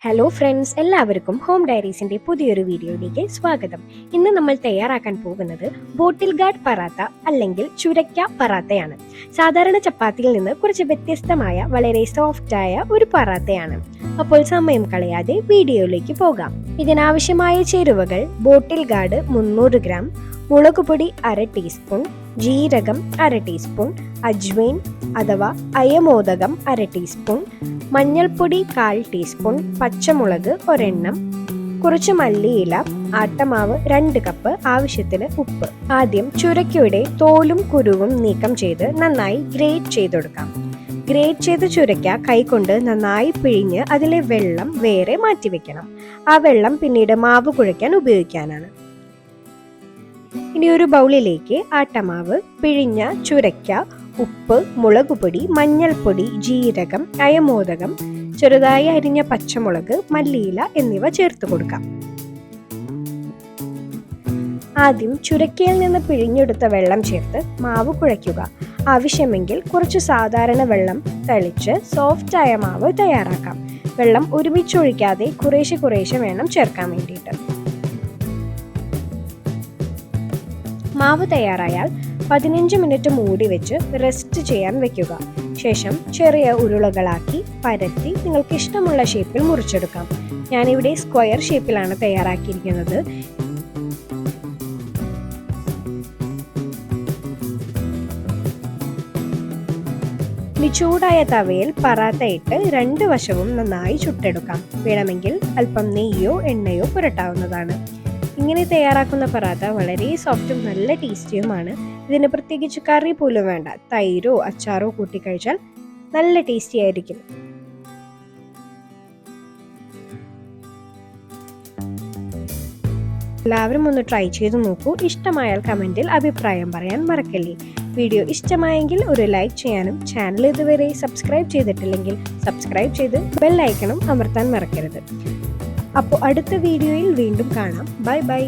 Hello friends, എല്ലാവർക്കും home ഡയറീസിന്റെ പുതിയൊരു വീഡിയോയിലേക്ക് സ്വാഗതം. ഇന്ന് നമ്മൾ തയ്യാറാക്കാൻ പോകുന്നത് ബോട്ടിൽ ഗാർഡ് പറാത്ത അല്ലെങ്കിൽ ചുരക്ക പറാത്തയാണ്. സാധാരണ ചപ്പാത്തിയിൽ നിന്ന് കുറച്ച് വ്യത്യസ്തമായ വളരെ സോഫ്റ്റായ ഒരു പറാത്തയാണ്. അപ്പോൾ സമയം കളയാതെ വീഡിയോയിലേക്ക് പോകാം. ഇതിനാവശ്യമായ ചേരുവകൾ: ബോട്ടിൽ ഗാർഡ് 300 ഗ്രാം, മുളകുപൊടി 1/2 ടീസ്പൂൺ, ജീരകം 1/2 ടീസ്പൂൺ, അജ്വൈൻ അഥവാ അയമോദകം 1/2 ടീസ്പൂൺ, മഞ്ഞൾപ്പൊടി 1/4 ടീസ്പൂൺ, പച്ചമുളക് ഒരെണ്ണം, കുറച്ച് മല്ലിയില, ആട്ടമാവ് 2 കപ്പ്, ആവശ്യത്തിന് ഉപ്പ്. ആദ്യം ചുരക്കയുടെ തോലും കുരുവും നീക്കം ചെയ്ത് നന്നായി ഗ്രേറ്റ് ചെയ്തെടുക്കാം. ഗ്രേറ്റ് ചെയ്ത ചുരക്ക കൈകൊണ്ട് നന്നായി പിഴിഞ്ഞ് അതിലെ വെള്ളം വേറെ മാറ്റിവെക്കണം. ആ വെള്ളം പിന്നീട് മാവ് കുഴയ്ക്കാൻ ഉപയോഗിക്കാനാണ്. ഇനി ഒരു ബൗളിലേക്ക് ആട്ടമാവ്, പിഴിഞ്ഞ ചുരക്ക, ഉപ്പ്, മുളകുപൊടി, മഞ്ഞൾപ്പൊടി, ജീരകം, അയമോദകം, ചെറുതായി അരിഞ്ഞ പച്ചമുളക്, മല്ലിയില എന്നിവ ചേർത്ത് കൊടുക്കാം. ആദ്യം ചുരക്കയിൽ നിന്ന് പിഴിഞ്ഞെടുത്ത വെള്ളം ചേർത്ത് മാവ് കുഴയ്ക്കുക. ആവശ്യമെങ്കിൽ കുറച്ച് സാധാരണ വെള്ളം തളിച്ച് സോഫ്റ്റായ മാവ് തയ്യാറാക്കാം. വെള്ളം ഒരുമിച്ചൊഴിക്കാതെ കുറേശ്ശെ വേണം ചേർക്കാൻ വേണ്ടിയിട്ട്. മാവ് തയ്യാറായാൽ 15 മിനിറ്റ് മൂടി വെച്ച് റെസ്റ്റ് ചെയ്യാൻ വെക്കുക. ശേഷം ചെറിയ ഉരുളകളാക്കി പരത്തി നിങ്ങൾക്ക് ഇഷ്ടമുള്ള ഷേപ്പിൽ മുറിച്ചെടുക്കാം. ഞാനിവിടെ സ്ക്വയർ ഷേപ്പിലാണ് തയ്യാറാക്കിയിരിക്കുന്നത്. ഇനി ചൂടായ തവയിൽ പറാത്ത ഇട്ട് 2 വശവും നന്നായി ചുട്ടെടുക്കാം. വേണമെങ്കിൽ അല്പം നെയ്യോ എണ്ണയോ പുരട്ടാവുന്നതാണ്. ഇങ്ങനെ തയ്യാറാക്കുന്ന പറാത്ത വളരെ സോഫ്റ്റും നല്ല ടേസ്റ്റിയുമാണ്. ഇതിന് പ്രത്യേകിച്ച് കറി പോലും വേണ്ട, തൈരോ അച്ചാറോ കൂട്ടി കഴിച്ചാൽ നല്ല ടേസ്റ്റി ആയിരിക്കും. എല്ലാവരും ഒന്ന് ട്രൈ ചെയ്ത് നോക്കൂ. ഇഷ്ടമായാൽ കമന്റിൽ അഭിപ്രായം പറയാൻ മറക്കല്ലേ. വീഡിയോ ഇഷ്ടമായെങ്കിൽ ഒരു ലൈക്ക് ചെയ്യാനും ചാനൽ ഇതുവരെ സബ്സ്ക്രൈബ് ചെയ്തിട്ടില്ലെങ്കിൽ സബ്സ്ക്രൈബ് ചെയ്ത് ബെൽ ഐക്കണും അമർത്താൻ മറക്കരുത്. അപ്പോൾ അടുത്ത വീഡിയോയിൽ വീണ്ടും കാണാം. Bye bye.